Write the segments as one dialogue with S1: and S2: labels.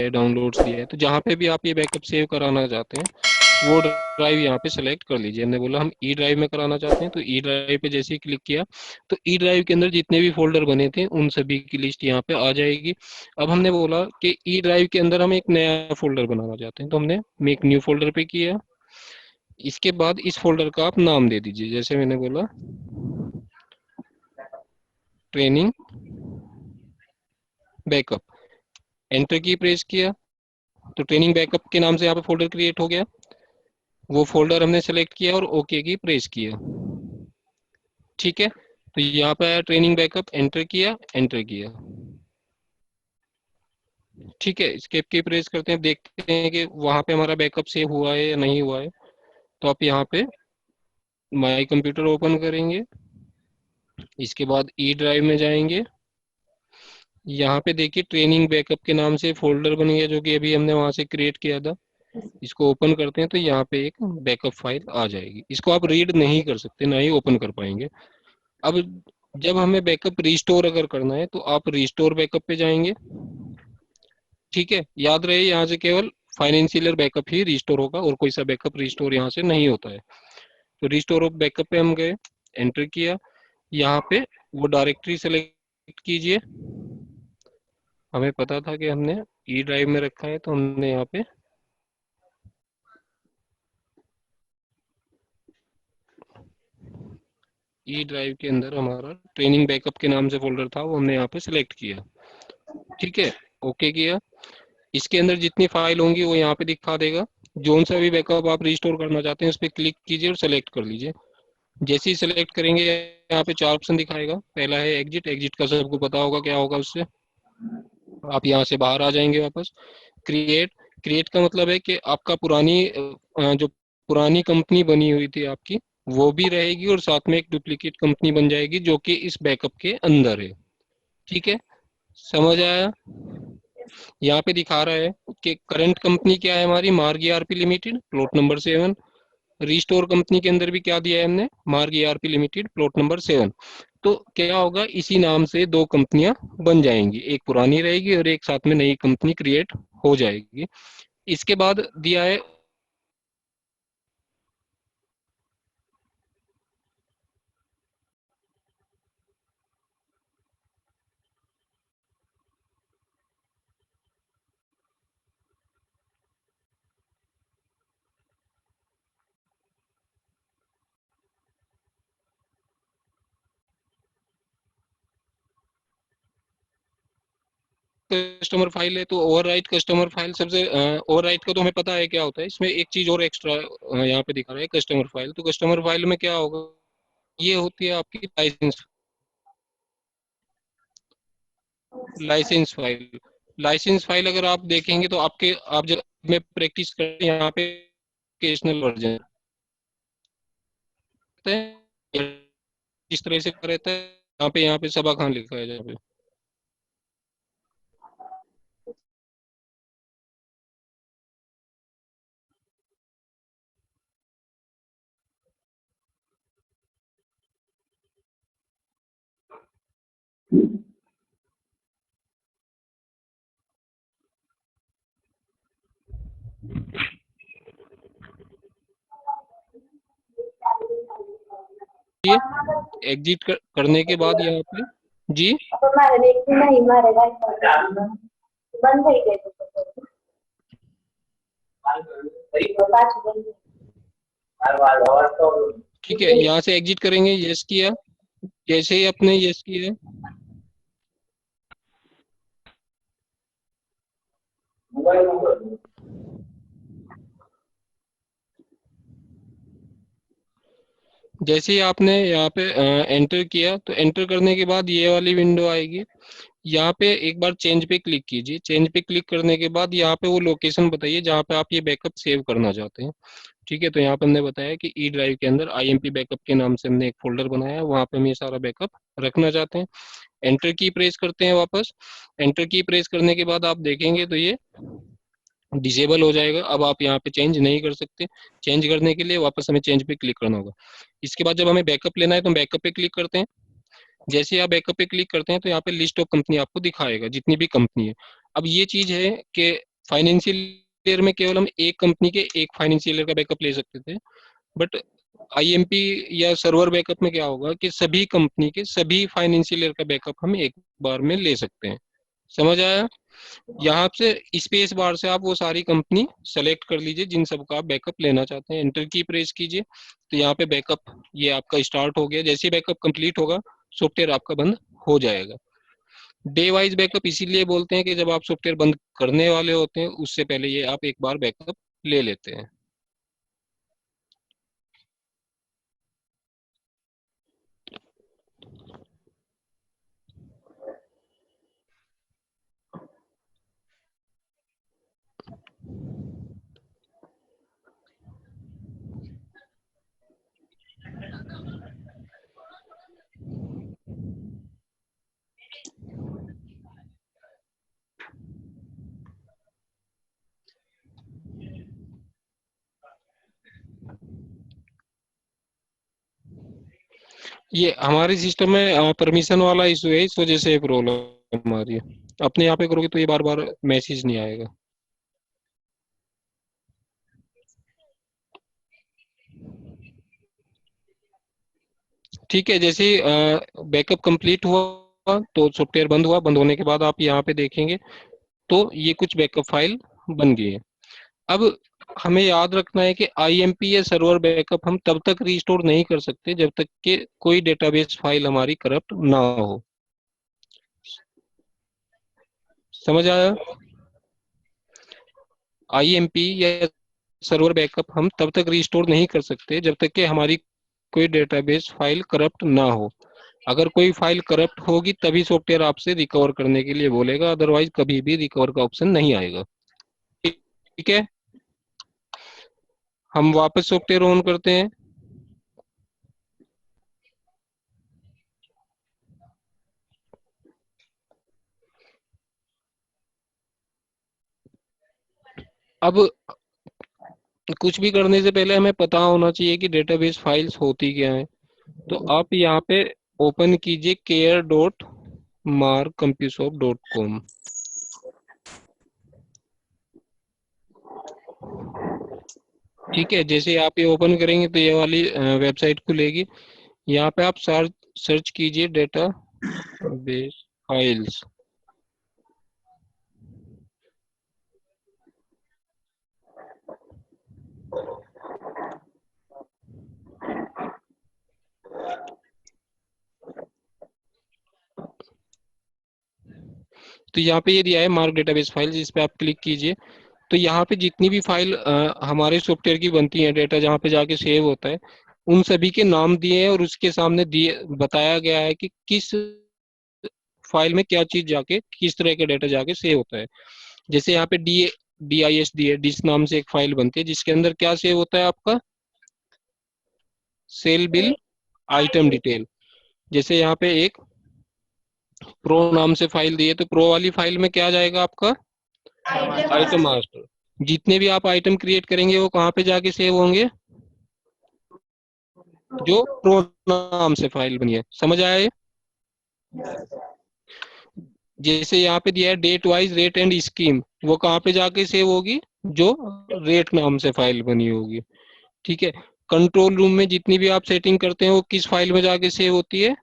S1: है, डाउनलोड्स दिया है, तो जहाँ पे भी आप ये बैकअप सेव कराना चाहते हैं वो ड्राइव यहाँ पे सेलेक्ट कर लीजिए। हमने बोला हम ई ड्राइव में कराना चाहते हैं, तो ई ड्राइव पे जैसे ही क्लिक किया तो ई ड्राइव के अंदर जितने भी फोल्डर बने थे उन सभी की लिस्ट यहाँ पे आ जाएगी। अब हमने बोला कि ई ड्राइव के अंदर हम एक नया फोल्डर बनाना चाहते हैं, तो हमने मेक न्यू फोल्डर पे किया। इसके बाद इस फोल्डर का आप नाम दे दीजिए, जैसे मैंने बोला ट्रेनिंग बैकअप। एंटर की प्रेस किया तो ट्रेनिंग बैकअप के नाम से यहाँ पे फोल्डर क्रिएट हो गया। वो फोल्डर हमने सेलेक्ट किया और ओके की प्रेस किया। ठीक है, तो यहाँ पे आया ट्रेनिंग बैकअप, एंटर किया, एंटर किया। ठीक है, स्केप की प्रेस करते हैं, देखते हैं कि वहां पे हमारा बैकअप सेव हुआ है या नहीं हुआ है। तो आप यहाँ पे माई कंप्यूटर ओपन करेंगे, इसके बाद ई ड्राइव में जाएंगे। यहाँ पे देखिए ट्रेनिंग बैकअप के नाम से फोल्डर बन गया जो कि अभी हमने वहां से क्रिएट किया था। इसको ओपन करते हैं तो यहाँ पे एक बैकअप फाइल आ जाएगी। इसको आप रीड नहीं कर सकते, ना ही ओपन कर पाएंगे। अब जब हमें बैकअप रिस्टोर अगर करना है तो आप रिस्टोर बैकअप पे जाएंगे। ठीक है, याद रहे यहाँ से केवल फाइनेंशियल बैकअप ही रिस्टोर होगा और कोई सा बैकअप रिस्टोर यहाँ से नहीं होता है। तो रिस्टोर ऑफ बैकअप पे हम गए, एंटर किया, यहाँ पे वो डायरेक्टरी सेलेक्ट कीजिए। हमें पता था कि हमने ई ड्राइव में रखा है, तो हमने यहाँ पे ई ड्राइव के अंदर हमारा ट्रेनिंग बैकअप के नाम से फोल्डर था वो हमने यहाँ पे सिलेक्ट किया। ठीक है, ओके किया। इसके अंदर जितनी फाइल होंगी वो यहाँ पे दिखा देगा। जोन सा भी बैकअप आप रिस्टोर करना चाहते हैं उस पर क्लिक कीजिए और सेलेक्ट कर लीजिए। जैसे ही सेलेक्ट करेंगे यहाँ पे 4 ऑप्शन दिखाएगा। पहला है एग्जिट, एग्जिट का सबको पता होगा क्या होगा उससे, आप यहाँ से बाहर आ जाएंगे वापस। क्रिएट, क्रिएट का मतलब है कि आपका पुरानी जो पुरानी कंपनी बनी हुई थी आपकी वो भी रहेगी और साथ में एक डुप्लीकेट कंपनी बन जाएगी जो कि इस बैकअप के अंदर है। ठीक है, समझ आया। यहाँ पे दिखा रहा है कि करंट कंपनी क्या है हमारी, मार्ग ERP limited, plot number 7। Restore company के अंदर भी क्या दिया है हमने, मार्ग ईआरपी लिमिटेड, प्लॉट नंबर 7। तो क्या होगा, इसी नाम से दो कंपनियां बन जाएंगी, एक पुरानी रहेगी और एक साथ में नई कंपनी क्रिएट हो जाएगी। इसके बाद दिया है कस्टमर फाइल है, तो ओवरराइट कस्टमर फाइल सबसे ओवरराइट का तो हमें पता है क्या होता है। इसमें एक चीज और एक्स्ट्रा यहाँ पे दिखा रहा है कस्टमर फाइल। तो कस्टमर फाइल में क्या होगा, ये होती है आपकी license, license file. License file अगर आप देखेंगे तो आपके आप जब में प्रैक्टिस करते हैं यहाँ पे एजुकेशनल वर्जन इस तरह से रहता है। यहाँ पे सबा खान लिखा है जहाँ पे। ये एग्जिट करने के बाद यहाँ पे जी ठीक है, यहाँ से एग्जिट करेंगे, यस किया। जैसे ही आपने यस किया जैसे ही आपने यहाँ पे एंटर किया तो एंटर करने के बाद ये वाली विंडो आएगी। यहाँ पे एक बार चेंज पे क्लिक कीजिए। चेंज पे क्लिक करने के बाद यहाँ पे वो लोकेशन बताइए जहाँ पे आप ये बैकअप सेव करना चाहते हैं। ठीक है, तो यहाँ पे हमने बताया कि ई ड्राइव के अंदर आईएमपी बैकअप के नाम से हमने एक फोल्डर बनाया है, वहाँ पे हम ये सारा बैकअप रखना चाहते हैं। एंटर की प्रेस करते हैं वापस। एंटर की प्रेस करने के बाद आप देखेंगे तो ये डिसेबल हो जाएगा। अब आप यहाँ पे चेंज नहीं कर सकते। चेंज करने के लिए वापस हमें चेंज पे क्लिक करना होगा। इसके बाद जब हमें बैकअप लेना है तो बैकअप पे क्लिक करते हैं। जैसे ही आप बैकअप पे क्लिक करते हैं तो यहाँ पे लिस्ट ऑफ कंपनी आपको दिखाएगा, जितनी भी कंपनी है। अब ये चीज है कि फाइनेंशियल ईयर में केवल हम एक कंपनी के एक फाइनेंशियल ईयर का बैकअप ले सकते थे, बट आईएमपी या सर्वर बैकअप में क्या होगा कि सभी कंपनी के सभी फाइनेंशियल ईयर का बैकअप हम एक बार में ले सकते हैं। समझ आया? यहाँ से स्पेस बार से आप वो सारी कंपनी सेलेक्ट कर लीजिए जिन सबका आप बैकअप लेना चाहते हैं, एंटर की प्रेस कीजिए, तो यहाँ पे बैकअप ये आपका स्टार्ट हो गया। जैसे बैकअप कंप्लीट होगा सॉफ्टवेयर आपका बंद हो जाएगा। डे वाइज बैकअप इसीलिए बोलते हैं कि जब आप सॉफ्टवेयर बंद करने वाले होते हैं उससे पहले ये आप एक बार बैकअप ले लेते हैं। ये हमारे सिस्टम में परमिशन वाला इशू है, इस वजह से प्रॉब्लम आ रही है। अपने यहाँ पे करोगे तो ये बार बार मैसेज नहीं आएगा। ठीक है, जैसे बैकअप कंप्लीट हुआ तो सॉफ्टवेयर बंद हुआ, बंद होने के बाद आप यहाँ पे देखेंगे तो ये कुछ बैकअप फाइल बन गई है। अब हमें याद रखना है कि आईएमपी या सर्वर बैकअप हम तब तक रिस्टोर नहीं कर सकते जब तक कि कोई डेटाबेस फाइल हमारी करप्ट ना हो। समझ आया? आईएमपी या सर्वर बैकअप हम तब तक रिस्टोर नहीं कर सकते जब तक कि हमारी कोई डेटाबेस फाइल करप्ट ना हो। अगर कोई फाइल करप्ट होगी तभी सॉफ्टवेयर आपसे रिकवर करने के लिए बोलेगा, अदरवाइज कभी भी रिकवर का ऑप्शन नहीं आएगा। ठीक है, हम वापस सॉफ्टवेयर ऑन करते हैं। अब कुछ भी करने से पहले हमें पता होना चाहिए कि डेटाबेस फाइल्स होती क्या है। तो आप यहाँ पे ओपन कीजिए care.marcompusoft.com। ठीक है, जैसे आप ये ओपन करेंगे तो ये वाली वेबसाइट खुलेगी। यहाँ पे आप सर्च कीजिए डेटा बेस फाइल्स। तो यहाँ पे ये दिया है मार्क डेटाबेस फाइल्स, इस पे आप क्लिक कीजिए। तो यहाँ पे जितनी भी फाइल हमारे सॉफ्टवेयर की बनती है, डेटा जहाँ पे जाके सेव होता है, उन सभी के नाम दिए हैं और उसके सामने दिए बताया गया है कि किस फाइल में क्या चीज जाके किस तरह के डेटा जाके सेव होता है। जैसे यहाँ पे DIS दी है, डिस नाम से एक फाइल बनती है जिसके अंदर क्या सेव होता है आपका सेल बिल आइटम डिटेल। जैसे यहाँ पे एक प्रो नाम से फाइल दी है तो प्रो वाली फाइल में क्या जाएगा आपका आइटम मास्टर। जितने भी आप आइटम क्रिएट करेंगे वो कहाँ पे जाके सेव होंगे, जो प्रो नाम से फाइल बनी है। समझ आया ये? जैसे यहाँ पे दिया है date wise rate and scheme, वो कहाँ पे जाके सेव होगी, जो रेट नाम से फाइल बनी होगी। ठीक है, कंट्रोल रूम में जितनी भी आप सेटिंग करते हैं वो किस फाइल में जाके सेव होती है,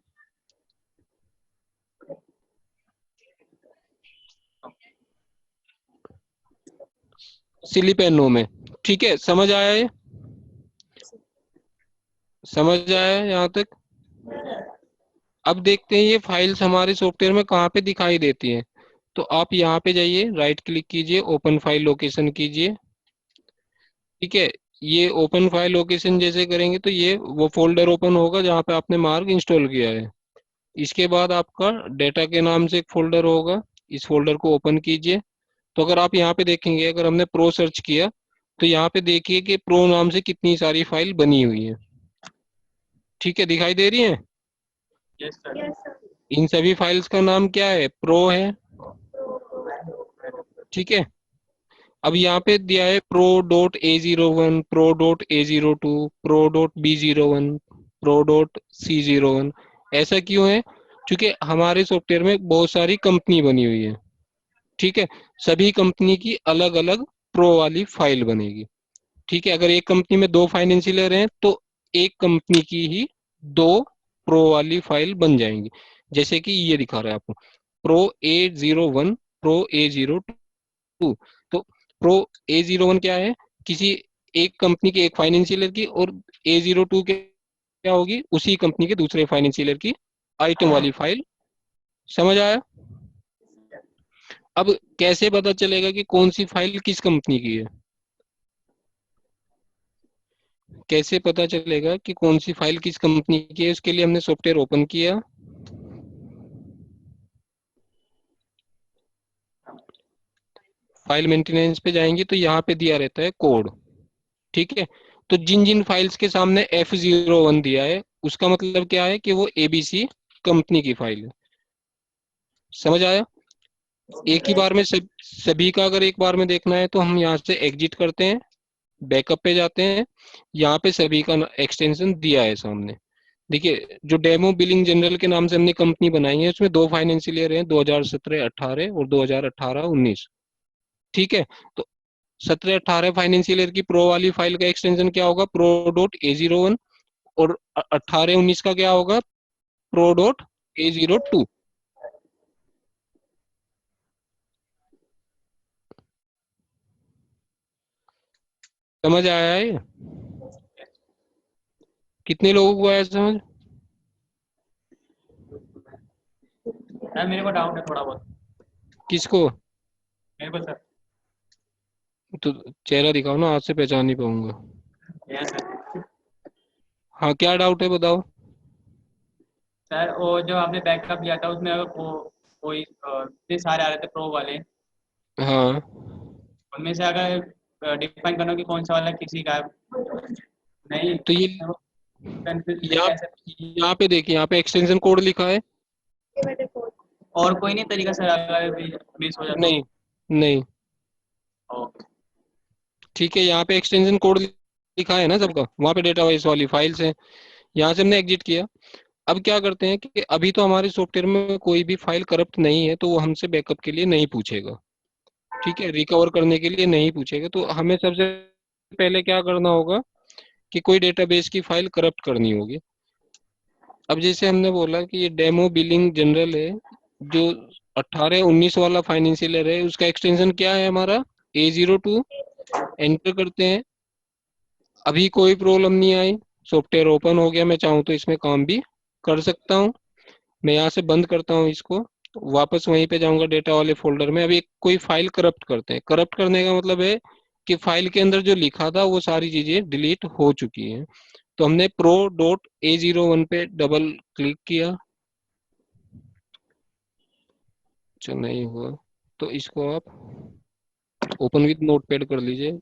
S1: सिलीपेनो में। ठीक है, समझ आया ये? समझ आया यहाँ तक? अब देखते हैं ये फाइल्स हमारे सॉफ्टवेयर में कहाँ पे दिखाई देती हैं। तो आप यहाँ पे जाइए, राइट क्लिक कीजिए, ओपन फाइल लोकेशन कीजिए। ठीक है, ये ओपन फाइल लोकेशन जैसे करेंगे तो ये वो फोल्डर ओपन होगा जहाँ पे आपने मार्क इंस्टॉल किया है। इसके बाद आपका डेटा के नाम से एक फोल्डर होगा, इस फोल्डर को ओपन कीजिए। तो अगर आप यहाँ पे देखेंगे, अगर हमने प्रो सर्च किया तो यहाँ पे देखिए कि प्रो नाम से कितनी सारी फाइल बनी हुई है। ठीक है, दिखाई दे रही है?
S2: Yes sir.
S1: इन सभी फाइल्स का नाम क्या है, प्रो है। ठीक है, अब यहाँ पे दिया है pro.a01, pro.a02, pro.b01, pro.c01। ऐसा क्यों है? क्योंकि हमारे सॉफ्टवेयर में बहुत सारी कंपनी बनी हुई है। ठीक है, सभी कंपनी की अलग अलग प्रो वाली फाइल बनेगी। ठीक है, अगर एक कंपनी में 2 फाइनेंशियल हैं तो एक कंपनी की ही 2 प्रो वाली फाइल बन जाएंगी। जैसे कि ये दिखा रहा है आपको, Pro A01, Pro A02। तो Pro A01 क्या है, किसी एक कंपनी के एक फाइनेंशियल की, और A02 के क्या होगी, उसी कंपनी के दूसरे फाइनेंशियल की आइटम वाली फाइल। समझ आया? अब कैसे पता चलेगा कि कौन सी फाइल किस कंपनी की है? कैसे पता चलेगा कि कौन सी फाइल किस कंपनी की है? उसके लिए हमने सॉफ्टवेयर ओपन किया, फाइल मेंटेनेंस पे जाएंगे तो यहाँ पे दिया रहता है कोड। ठीक है, तो जिन जिन फाइल्स के सामने F01 दिया है, उसका मतलब क्या है कि वो ABC कंपनी की फाइल है। समझ आया? एक ही बार में सभी का अगर एक बार में देखना है तो हम यहाँ से एग्जिट करते हैं, बैकअप पे जाते हैं, यहाँ पे सभी का एक्सटेंशन दिया है सामने। देखिए, जो डेमो बिलिंग जनरल के नाम से हमने कंपनी बनाई है, उसमें 2 फाइनेंशियल ईयर हैं, 2017-18 और 2018-19। ठीक है, तो 17-18 फाइनेंशियल ईयर की प्रो वाली फाइल का एक्सटेंशन क्या होगा, Pro.A01, और 18-19 का क्या होगा, Pro.A02। समझ आया है? कितने लोगों को आया समझ?
S2: सर मेरे को डाउट है थोड़ा बहुत।
S1: किसको?
S2: मेरे को सर।
S1: तो चेहरा दिखाओ ना, आज से पहचान नहीं पाऊंगा।
S2: Yes sir.
S1: हाँ, क्या डाउट है बताओ।
S2: सर वो जो आपने बैकअप लिया था उसमें अगर वो कोई इतने सारे आ रहे थे प्रो वाले,
S1: हाँ,
S2: उनमें से अगर डिफाइन करना कि कौन सा वाला किसी का है, नहीं
S1: तो ये
S2: कंफ्यूज नहीं
S1: यहाँ
S2: कैसे।
S1: यहाँ पे देखिए, यहाँ पे एक्सटेंशन कोड लिखा है।
S2: और कोई नहीं तरीका सर अगर मिस हो जाए तो?
S1: नहीं, नहीं।
S2: ओके।
S1: ठीक है, यहाँ पे एक्सटेंशन कोड लिखा है ना सबका, वहाँ पे डेटाबेस वाली फाइल्स है। यहाँ से हमने एग्जिट किया। अब क्या करते हैं कि अभी तो हमारे सॉफ्टवेयर में कोई भी फाइल करप्ट नहीं है, तो वो हमसे बैकअप के लिए नहीं पूछेगा। ठीक है, रिकवर करने के लिए नहीं पूछेगा। तो हमें सबसे पहले क्या करना होगा कि कोई डेटाबेस की फाइल करप्ट करनी होगी। अब जैसे हमने बोला कि ये डेमो बिलिंग जनरल है, जो 18-19 वाला फाइनेंशियल ईयर है, उसका एक्सटेंशन क्या है हमारा, A02। एंटर करते हैं। अभी कोई प्रॉब्लम नहीं आई, सॉफ्टवेयर ओपन हो गया, मैं चाहूँ तो इसमें काम भी कर सकता हूँ। मैं यहाँ से बंद करता हूँ इसको, वापस वहीं पे जाऊंगा डेटा वाले फोल्डर में। अभी कोई फाइल करप्ट करते हैं, करप्ट करने का मतलब है कि फाइल के अंदर जो लिखा था वो सारी चीजें डिलीट हो चुकी हैं। तो हमने Pro.A01 पे डबल क्लिक किया, जो नहीं हुआ, तो इसको आप ओपन विद नोटपैड कर लीजिए।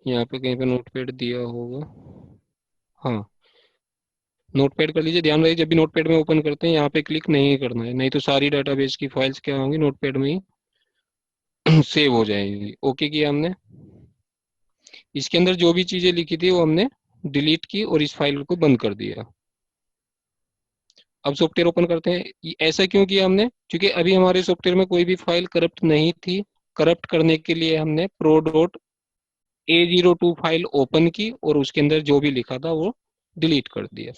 S1: यहाँ पे कहीं पे नोटपैड दिया होगा, हाँ, नोटपैड कर लीजिए। ध्यान रखिए, जब भी नोटपैड में ओपन करते हैं यहाँ पे क्लिक नहीं करना है, नहीं तो सारी डाटाबेस की फाइल्स क्या होंगी, नोटपैड में ही सेव हो जाएंगी। ओके किया हमने। इसके अंदर जो भी चीजें लिखी थी वो हमने डिलीट की और इस फाइल को बंद कर दिया। अब सॉफ्टवेयर ओपन करते हैं। ऐसा क्यों किया हमने, क्योंकि अभी हमारे सॉफ्टवेयर में कोई भी फाइल करप्ट नहीं थी। करप्ट करने के लिए हमने Pro.A02 फाइल ओपन की और उसके अंदर जो भी लिखा था वो डिलीट कर दिया।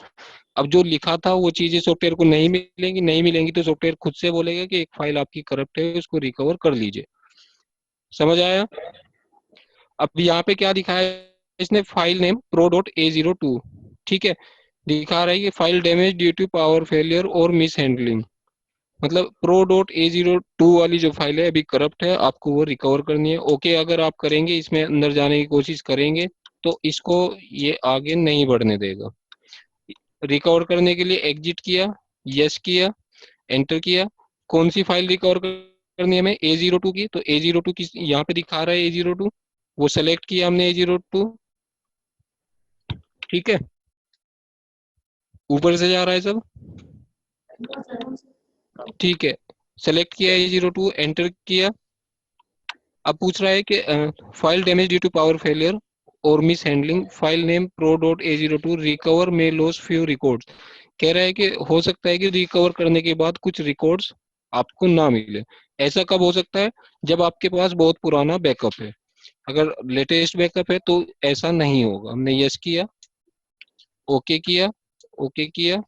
S1: अब जो लिखा था वो चीजें सॉफ्टवेयर को नहीं मिलेंगी, नहीं मिलेंगी तो सॉफ्टवेयर खुद से बोलेगा कि एक फाइल आपकी करप्ट है, उसको रिकवर कर लीजिए। समझ आया? अब यहाँ पे क्या दिखाया है इसने, फाइल नेम Pro.A02। ठीक है, दिखा रहा है कि file damage due to power failure और मिस हैंडलिंग। मतलब Pro.A02 वाली जो फाइल है अभी करप्ट है, आपको वो रिकवर करनी है। ओके अगर आप करेंगे, इसमें अंदर जाने की कोशिश करेंगे, तो इसको ये आगे नहीं बढ़ने देगा। रिकवर करने के लिए एग्जिट किया, यस किया, एंटर किया। कौन सी फाइल रिकवर करनी है हमें, A02 की, तो A02 की यहाँ पे दिखा रहा है A02, वो सेलेक्ट किया हमने A02। ठीक है, ऊपर से जा रहा है सब। ठीक है, सेलेक्ट किया A02, एंटर किया। अब पूछ रहा है कि file damage due to power failure और mishandling, file name Pro.A02, recover में लॉस फ्यू रिकॉर्ड्स। कह रहा है कि हो सकता है कि रिकवर करने के बाद कुछ रिकॉर्ड्स आपको ना मिले। ऐसा कब हो सकता है? जब आपके पास बहुत पुराना बैकअप है। अगर लेटेस्ट बैकअप है तो ऐसा नहीं होगा। हमने यस किया, ओके किया, ओके किया।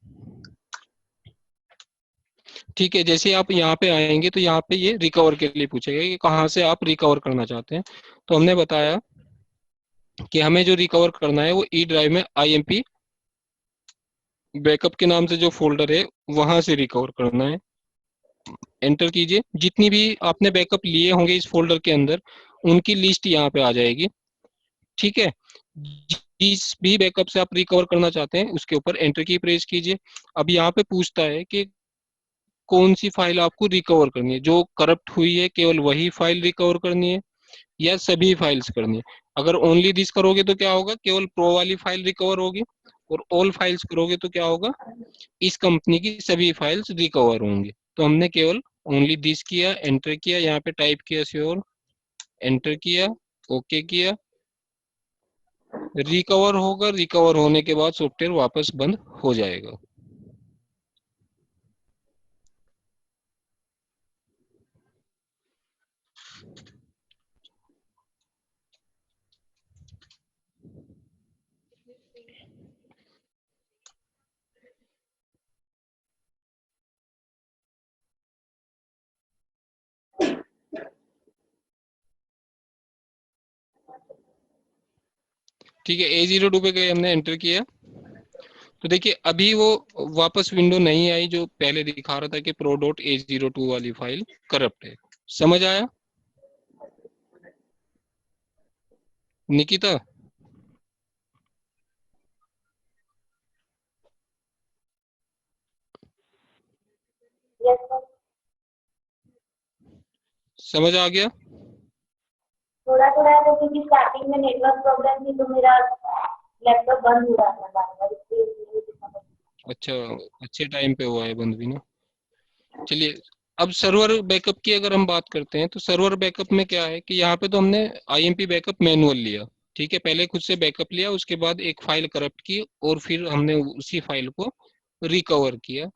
S1: ठीक है, जैसे आप यहाँ पे आएंगे तो यहाँ पे ये रिकवर के लिए पूछेगा कि कहाँ से आप रिकवर करना चाहते हैं। तो हमने बताया कि हमें जो रिकवर करना है वो ई ड्राइव में IMP बैकअप के नाम से जो फोल्डर है वहां से रिकवर करना है। एंटर कीजिए। जितनी भी आपने बैकअप लिए होंगे इस फोल्डर के अंदर उनकी लिस्ट यहाँ पे आ जाएगी। ठीक है, जिस भी बैकअप से आप रिकवर करना चाहते हैं उसके ऊपर एंटर की प्रेस कीजिए। अब यहाँ पे पूछता है कि कौन सी फाइल आपको रिकवर करनी है। जो करप्ट हुई है केवल वही फाइल रिकवर करनी है या सभी फाइल्स करनी है। अगर ओनली दिस करोगे तो क्या होगा, केवल प्रो वाली फाइल रिकवर होगी। और ऑल फाइल्स करोगे तो क्या होगा, इस कंपनी की सभी फाइल्स रिकवर होंगी। तो हमने केवल ओनली दिस किया, एंटर किया, यहाँ पे टाइप किया श्योर, एंटर किया, ओके किया, रिकवर होगा। रिकवर होने के बाद सॉफ्टवेयर वापस बंद हो जाएगा। ठीक है, A02 पे गए, हमने एंटर किया। तो देखिए अभी वो वापस विंडो नहीं आई जो पहले दिखा रहा था कि pro.A02 वाली फाइल करप्ट है। समझ आया निकिता?
S3: Yes sir.
S1: समझ आ गया?
S3: थोड़ा थोड़ा तो क्योंकि स्टार्टिंग में नेटवर्क प्रॉब्लम थी तो मेरा लैपटॉप बंद हो रहा था बार बार, इसलिए मुझे समझ।
S1: अच्छा, अच्छे टाइम पे हुआ है बंद भी ना। चलिए, अब सर्वर बैकअप की अगर हम बात करते हैं तो सर्वर बैकअप में क्या है कि यहाँ पे तो हमने IMP बैकअप मैनुअल लिया। ठीक है, पहले खुद से बैकअप लिया, उसके बाद एक फाइल करप्ट की और फिर हमने उसी फाइल को रिकवर किया।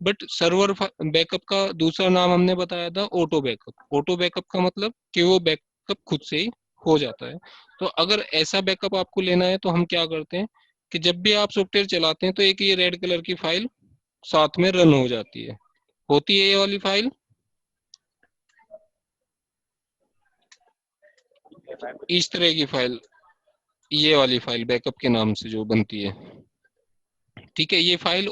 S1: बट सर्वर बैकअप का दूसरा नाम हमने बताया था ऑटो बैकअप। ऑटो बैकअप का मतलब कि वो बैकअप खुद से ही हो जाता है। तो अगर ऐसा बैकअप आपको लेना है तो हम क्या करते हैं कि जब भी आप सॉफ्टवेयर चलाते हैं तो एक ये रेड कलर की फाइल साथ में रन हो जाती है। होती है ये वाली फाइल, इस तरह की फाइल, ये वाली फाइल बैकअप के नाम से जो बनती है। ठीक है, ये फाइल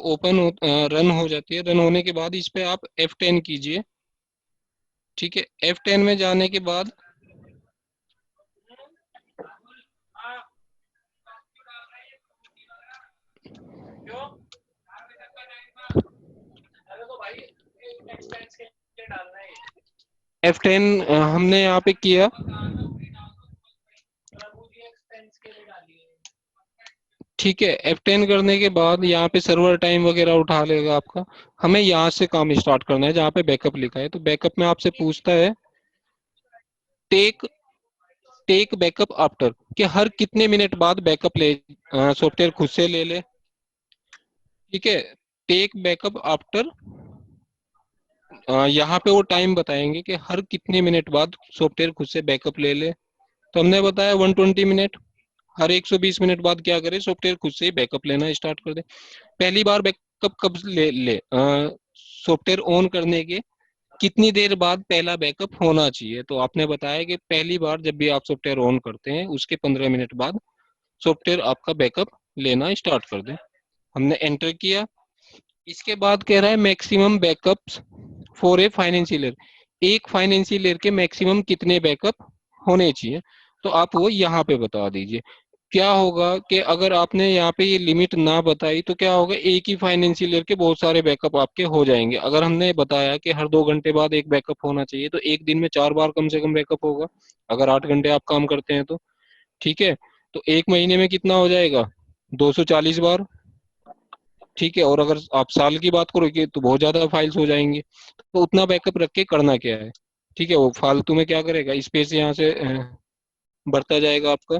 S1: रन हो जाती है। रन होने के बाद इस पे आप F10 कीजिए। ठीक है, F10 में जाने के बाद F10 हमने यहाँ पे किया। ठीक है, F10 करने के बाद यहाँ पे सर्वर टाइम वगैरह उठा लेगा आपका। हमें यहाँ से काम स्टार्ट करना है जहाँ पे बैकअप लिखा है। तो बैकअप में आपसे पूछता है टेक टेक बैकअप आफ्टर, कि हर कितने मिनट बाद बैकअप ले सॉफ्टवेयर खुद से ले ले। ठीक है, टेक बैकअप आफ्टर, यहाँ पे वो टाइम बताएंगे कि हर कितने मिनट बाद सॉफ्टवेयर खुद से बैकअप ले ले। तो हमने बताया 120 मिनट। हर 120 मिनट बाद क्या करे, सॉफ्टवेयर खुद से ही बैकअप लेना स्टार्ट कर दे। पहली बार बैकअप कब ले सॉफ्टवेयर ऑन करने के कितनी देर बाद पहला बैकअप होना चाहिए। तो आपने बताया कि पहली बार जब भी आप सॉफ्टवेयर ऑन करते हैं उसके 15 मिनट बाद सॉफ्टवेयर आपका बैकअप लेना स्टार्ट कर दे। हमने एंटर किया। इसके बाद कह रहा है maximum backups for a financial year, एक फाइनेंशियल ईयर के मैक्सिमम कितने बैकअप होने चाहिए। तो आप वो यहाँ पे बता दीजिए। क्या होगा कि अगर आपने यहाँ पे ये लिमिट ना बताई तो क्या होगा, एक ही फाइनेंशियल ईयर के बहुत सारे बैकअप आपके हो जाएंगे। अगर हमने बताया कि हर 2 घंटे बाद एक बैकअप होना चाहिए तो एक दिन में 4 बार कम से कम बैकअप होगा, अगर 8 घंटे आप काम करते हैं तो। ठीक है, तो एक महीने में कितना हो जाएगा, 240 बार। ठीक है, और अगर आप साल की बात करोगे तो बहुत ज्यादा फाइल्स हो जाएंगी। तो उतना बैकअप रख के करना क्या है, ठीक है, वो फालतू में क्या करेगा, स्पेस यहाँ से बढ़ता जाएगा आपका।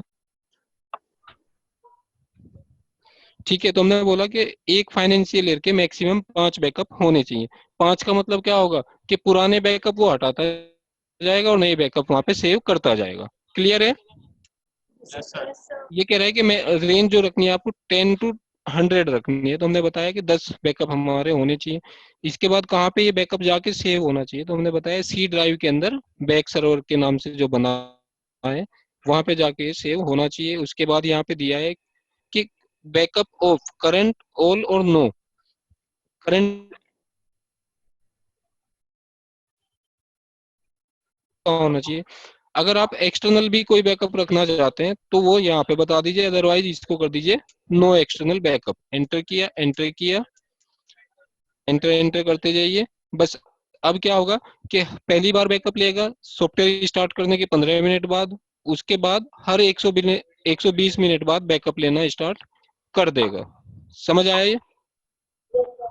S1: ठीक है, तो हमने बोला कि एक फाइनेंशियल ईयर के मैक्सिमम 5 बैकअप होने चाहिए। 5 का मतलब क्या होगा कि पुराने बैकअप वो हटाता जाएगा और नए बैकअप वहां पे सेव करता जाएगा। क्लियर है?
S2: Yes sir.
S1: ये कह रहा है कि मैं रेंज जो रखनी है आपको 10 to 100 रखनी है, तो हमने बताया कि 10 बैकअप हमारे होने चाहिए। इसके बाद कहाँ पे ये बैकअप जाके सेव होना चाहिए, तो हमने बताया सी ड्राइव के अंदर, बैक सर्वर के नाम से जो बना है वहां पे जाके सेव होना चाहिए। उसके बाद यहाँ पे दिया है कि बैकअप ऑफ करंट ऑल और नो। करंट होना चाहिए। अगर आप एक्सटर्नल भी कोई बैकअप रखना चाहते हैं तो वो यहाँ पे बता दीजिए, अदरवाइज इसको कर दीजिए नो एक्सटर्नल बैकअप। एंटर किया, एंटर किया, एंटर एंटर करते जाइए बस। अब क्या होगा कि पहली बार बैकअप लेगा सॉफ्टवेयर स्टार्ट करने के 15 मिनट बाद, उसके बाद हर 120 मिनट बाद बैकअप लेना स्टार्ट कर देगा। समझ आया ये?
S3: Yes, sir.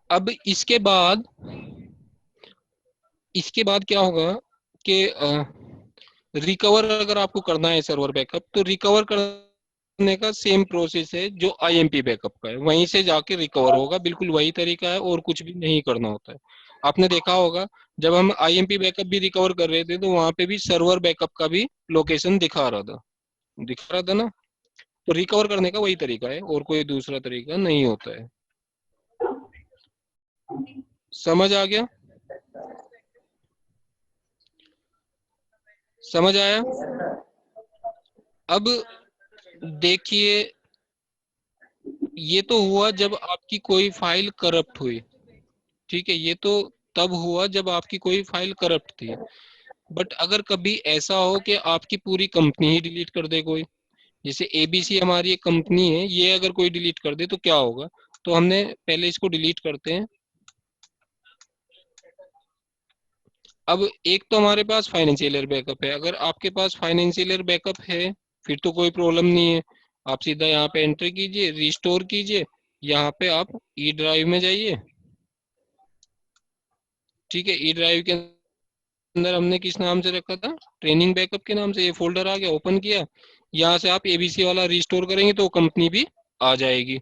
S1: अब इसके बाद क्या होगा कि रिकवर अगर आपको करना है सर्वर बैकअप, तो रिकवर करने का सेम प्रोसेस है जो आईएमपी बैकअप का है, वहीं से जाके रिकवर होगा, बिल्कुल वही तरीका है और कुछ भी नहीं करना होता है। आपने देखा होगा जब हम आईएमपी बैकअप भी रिकवर कर रहे थे तो वहां पे भी सर्वर बैकअप का भी लोकेशन दिखा रहा था ना। तो रिकवर करने का वही तरीका है और कोई दूसरा तरीका नहीं होता है। समझ आ गया? समझ आया? अब देखिए, ये तो हुआ जब आपकी कोई फाइल करप्ट हुई। ठीक है, ये तो तब हुआ जब आपकी कोई फाइल करप्ट थी। बट अगर कभी ऐसा हो कि आपकी पूरी कंपनी ही डिलीट कर दे कोई, जैसे एबीसी हमारी एक कंपनी है, ये अगर कोई डिलीट कर दे तो क्या होगा? तो हमने पहले इसको डिलीट करते हैं। अब एक तो हमारे पास फाइनेंशियल ईयर बैकअप है, अगर आपके पास फाइनेंशियल ईयर बैकअप है फिर तो कोई प्रॉब्लम नहीं है। आप सीधा यहाँ पे एंटर कीजिए, रिस्टोर कीजिए, यहाँ पे आप ई ड्राइव में जाइए। ठीक है, ई ड्राइव के अंदर हमने किस नाम से रखा था? ट्रेनिंग बैकअप के नाम से। ये फोल्डर आ गया, ओपन किया, यहाँ से आप एबीसी वाला रिस्टोर करेंगे तो कंपनी भी आ जाएगी।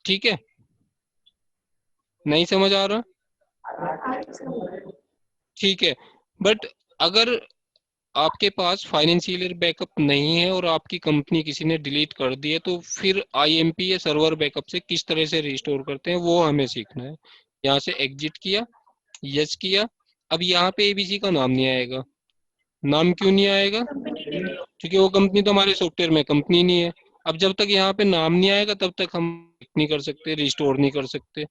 S1: ठीक है, नहीं समझ आ रहा? ठीक है, बट अगर आपके पास फाइनेंशियल ईयर बैकअप नहीं है और आपकी कंपनी किसी ने डिलीट कर दी है, तो फिर आईएमपी या सर्वर बैकअप से किस तरह से रिस्टोर करते हैं वो हमें सीखना है। यहाँ से एग्जिट किया, यस किया। अब यहाँ पे एबीसी का नाम नहीं आएगा। नाम क्यों नहीं आएगा? क्योंकि वो कंपनी तो हमारे सॉफ्टवेयर में कंपनी नहीं है। अब जब तक यहाँ पे नाम नहीं आएगा तब तक हम नहीं कर सकते, रिस्टोर नहीं कर सकते।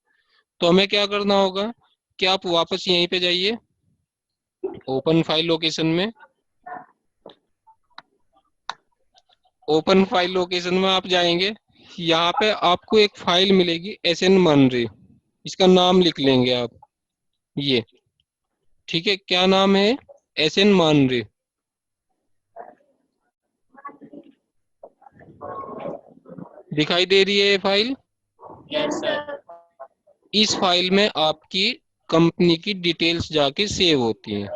S1: तो हमें क्या करना होगा कि आप वापस यहीं पे जाइए, ओपन फाइल लोकेशन में। ओपन फाइल लोकेशन में आप जाएंगे, यहाँ पे आपको एक फाइल मिलेगी SN मानरी, इसका नाम लिख लेंगे आप ये। ठीक है, क्या नाम है? SN मानरी। दिखाई दे रही है ये फाइल?
S2: Yes sir.
S1: इस फाइल में आपकी कंपनी की डिटेल्स जाके सेव होती हैं।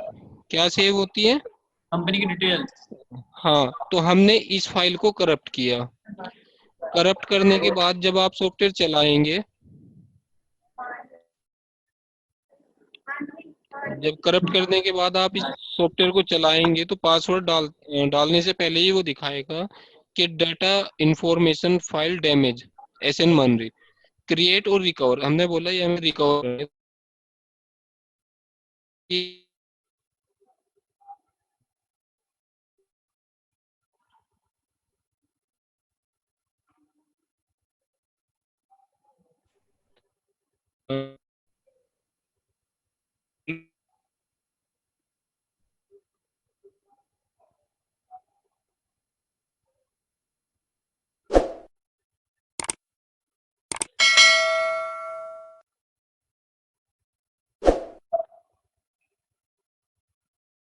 S1: क्या सेव होती हैं?
S2: कंपनी की डिटेल्स।
S1: हाँ, तो हमने इस फाइल को करप्ट किया। करप्ट करने के बाद जब आप सॉफ्टवेयर चलाएंगे, जब करप्ट करने के बाद आप इस सॉफ्टवेयर को चलाएंगे तो पासवर्ड डालने से पहले ही वो दिखाएगा कि data information file damage, SN मानरी, क्रिएट और रिकवर। हमने बोला ये हमें रिकवर